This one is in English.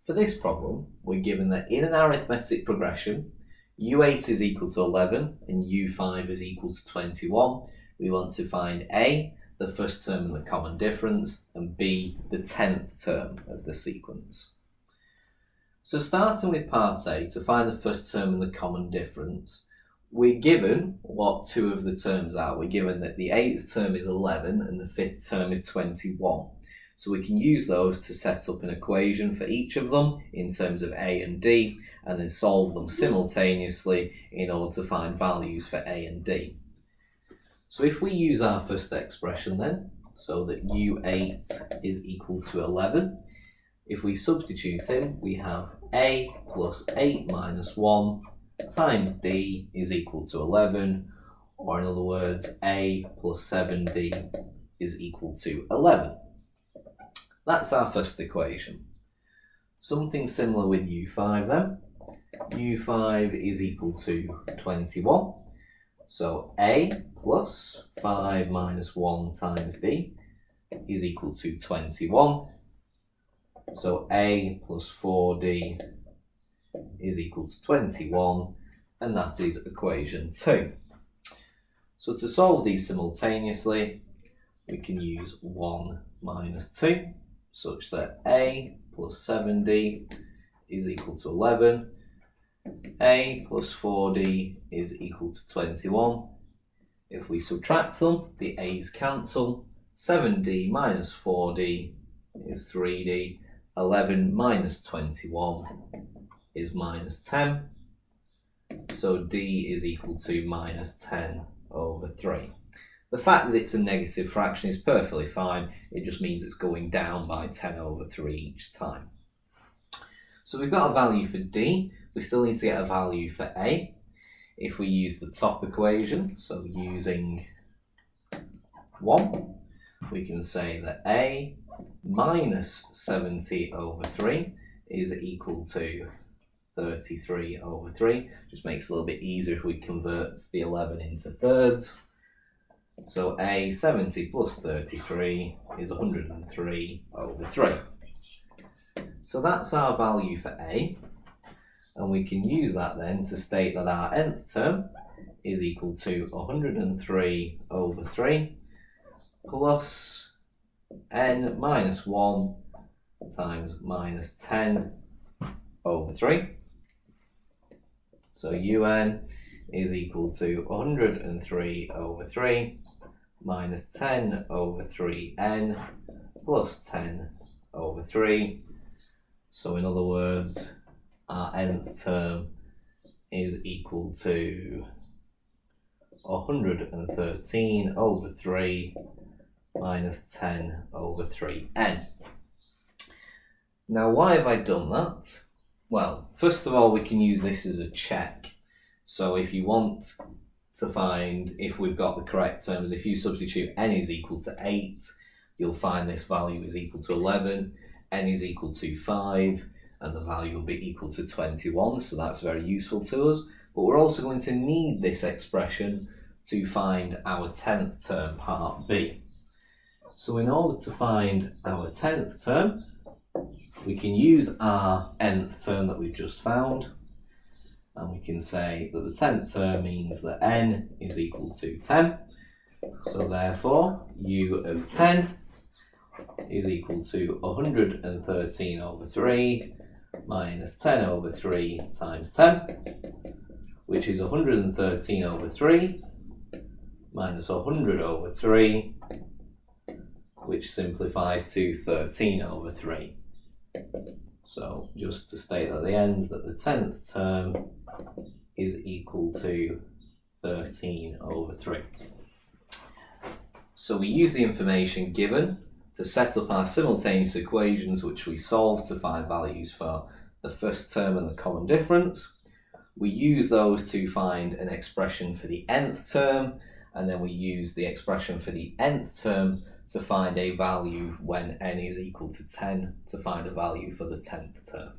For this problem, we're given that in an arithmetic progression, u8 is equal to 11 and u5 is equal to 21. We want to find A, the first term in the common difference, and B, the 10th term of the sequence. So starting with part A, to find the first term in the common difference, we're given what two of the terms are. We're given that the 8th term is 11 and the 5th term is 21. So we can use those to set up an equation for each of them in terms of A and D, and then solve them simultaneously in order to find values for A and D. So if we use our first expression then, so that u8 is equal to 11, if we substitute in, we have A plus 8 minus 1 times D is equal to 11, or in other words, A plus 7D is equal to 11. That's our first equation. Something similar with u5 then. u5 is equal to 21. So A plus 5 minus 1 times D is equal to 21. So A plus 4D is equal to 21, and that is equation 2. So to solve these simultaneously, we can use 1 minus 2, such that A plus 7D is equal to 11, A plus 4D is equal to 21. If we subtract them, the A's cancel. 7D minus 4D is 3D. 11 minus 21 is minus 10. So D is equal to minus 10 over 3. The fact that it's a negative fraction is perfectly fine. It just means it's going down by 10 over 3 each time. So we've got a value for D. We still need to get a value for A. If we use the top equation, so using 1, we can say that A minus 70 over 3 is equal to 33 over 3. Just makes it a little bit easier if we convert the 11 into thirds. So A 70 plus 33 is 103 over 3. So that's our value for A, and we can use that then to state that our nth term is equal to 103 over 3 plus n minus 1 times minus 10 over 3. So un is equal to 103 over 3 minus 10 over 3n plus 10 over 3. So in other words, our nth term is equal to 113 over 3 minus 10 over 3n. Now, why have I done that? Well, first of all, we can use this as a check. So if you want to find if we've got the correct terms, if you substitute n is equal to 8, you'll find this value is equal to 11, n is equal to 5, and the value will be equal to 21, so that's very useful to us. But we're also going to need this expression to find our 10th term, part B. So in order to find our 10th term, we can use our nth term that we've just found, and we can say that the 10th term means that n is equal to 10. So therefore, u of 10 is equal to 113 over 3 minus 10 over 3 times 10, which is 113 over 3 minus 100 over 3, which simplifies to 13 over 3. So just to state at the end that the 10th term is equal to 13 over 3. So we use the information given to set up our simultaneous equations, which we solve to find values for the first term and the common difference. We use those to find an expression for the nth term, and then we use the expression for the nth term to find a value when n is equal to 10 to find a value for the 10th term.